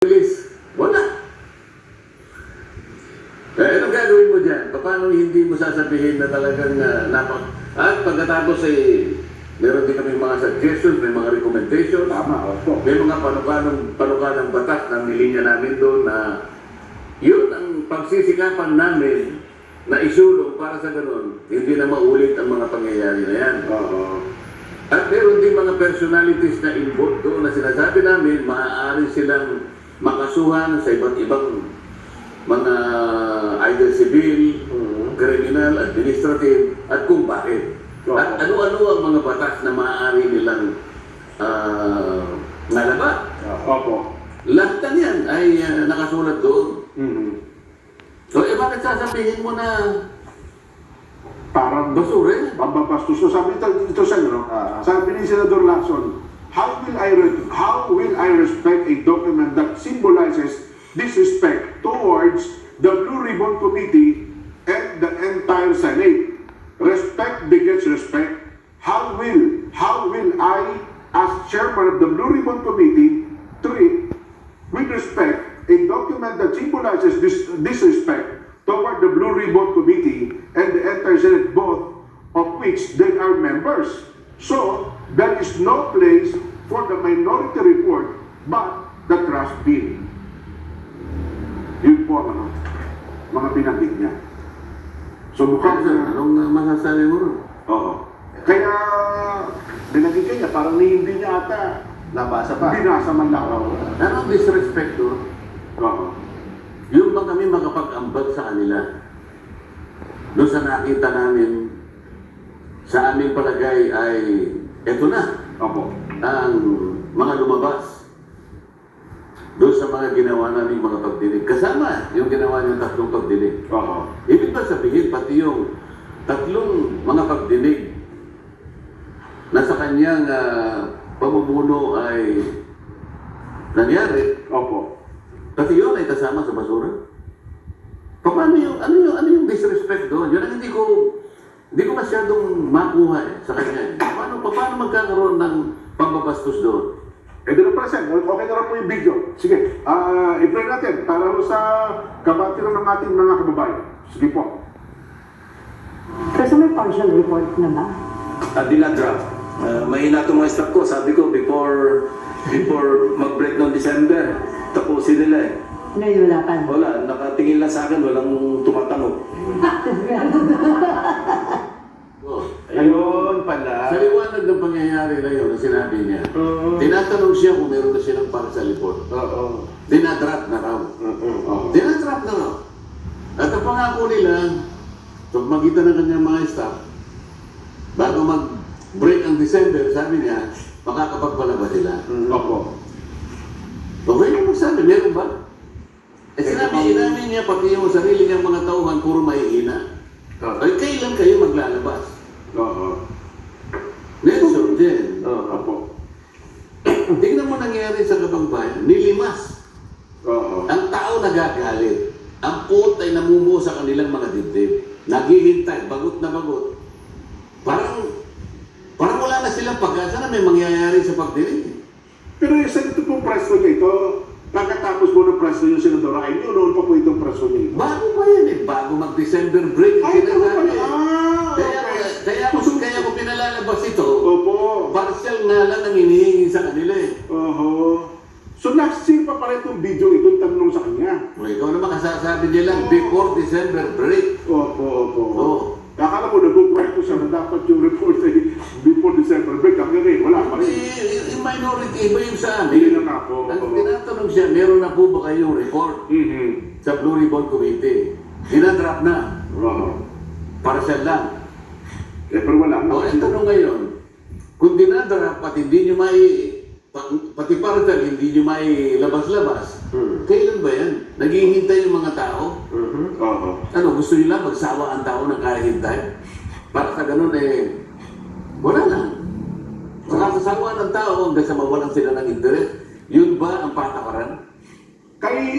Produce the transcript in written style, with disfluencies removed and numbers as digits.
Bilis, wala. Anong gagawin mo dyan? Paano hindi mo sasabihin na talagang At pagkatapos meron din kami mga suggestions, may mga recommendations. Tama, opo. May mga panukanang batas na nilinya namin doon na yun ang pagsisikapan namin na isulong para sa ganun, hindi na maulit ang mga pangyayari na yan. At meron din mga personalities na involved doon na sinasabi namin maaari silang makasuhan sa iba't ibang mga either civil, criminal, administrative, at kung bakit. At ano-ano ang mga batas na maaari nilang nalabat. Opo. Lahat na yan ay nakasulat doon. So, bakit sasabihin mo na Parang basura yan? pambabastos. So sabi ito sa inyo, sabi ni Senador Lacson, how will I respect a document that symbolizes disrespect towards the Blue Ribbon Committee and the entire Senate? Respect begets respect. How will I, as chairman of the Blue Ribbon Committee, treat with respect a document that symbolizes disrespect toward the Blue Ribbon Committee and the entire Senate, both of which they are members? So, there is no place for the minority report but the trust bill. Yun po ang mga binanggit niya. So, mukhang... Anong masasabi mo ron? Oo. Kaya, binanggit niya, parang hindi niya ata Nabasa pa. binasa man lang. Anong disrespect doon? Oo. Yung ba kami makapag-ambag sa kanila? Doon sa nakita namin, sa aming palagay ay, eto na, Opo. ang mga lumabas. Doon sa mga ginawa namin mga pagdinig. Kasama yung ginawa niyang tatlong pagdinig. Oo. Ibig ba sabihin, pati yung tatlong mga pagdinig na sa kanyang pamumuno ay nangyari, Opo. pati yun ay kasama sa basura. Paano ano yung disrespect doon? Yun ang hindi ko masyadong makuha sa kanya. Paano magkakaroon ng pambabastos doon? Eh, doon na Sen. Okay na lang po yung video. Sige, i-play natin para sa kabatiran ng ating mga kababayan. Sige po. Kasi may partial report na ba? Dinadraft. Mahina itong mga staff ko. Sabi ko, before mag-break ng December, tapusin nila eh. Nahihulapan. Wala, nakatingin lang sa akin, walang tumatanong. Oh, Ayun pala. sa liwanag ng pangyayari na yun, na sinabi niya, tinatanong siya kung meron na silang partial report. Oo. Dinadraft na raw. Dinadraft na raw. At ang pangako nila, sa magitan ng kanyang mga staff, bago mag-break ang December, sabi niya, makakapagpalabas sila. Opo. Okay na magsabi, meron ba? Inamin niya, pati yung sarili niyang mga tauhan, puro mahihina. Ay, kailan kayo maglalabas? Oo. Nelson din. Opo. Tingnan mo nangyari sa Kabangbayan, nilimas. Oo. Ang tao nagagalit. Ang puot ay namumuo sa kanilang mga dibdib. Naghihintay, bagot na bagot. Parang wala na silang pag-asa na may mangyayari sa pagdinig. Pero sa ito pong preso niya ito, pagkatapos po ng preso yung Senadora, ay noon pa po itong preso niya ito. Bago pa yan eh. Bago mag-December break. Ay, ito sinasabi pala. eh. Kaya ko pinalalabas ito. Opo. Partial nga lang ang hinihingi sa kanila eh. Oho. So last year pa pala itong video ito, tanong sa kanya. O, ikaw naman kasasabi niya lang before December break. Opo. Oo. Akala mo, nagkukwento siya na dapat yung report ay before December break. Hanggang ngayon, wala pa rin. Yung minority, iba yung sa Hindi amin. na nga po. Ang tinatanong siya, meron na po ba kayong report sa Blue Ribbon Committee? Dinadraft na. Oo. Partial lang. Eh, pero wala na. O, ang tanong ngayon, kung dinadraft at hindi nyo pati partial, hindi nyo labas-labas, kailan ba yan? Naghihintay yung mga tao? Oo. Ano, gusto nyo lang magsawa ang tao ng kahihintay? Para sa ganun wala lang. Saka sasawa ng tao hanggang sa mawalan sila ng interes. Yun ba ang patakaran? Kay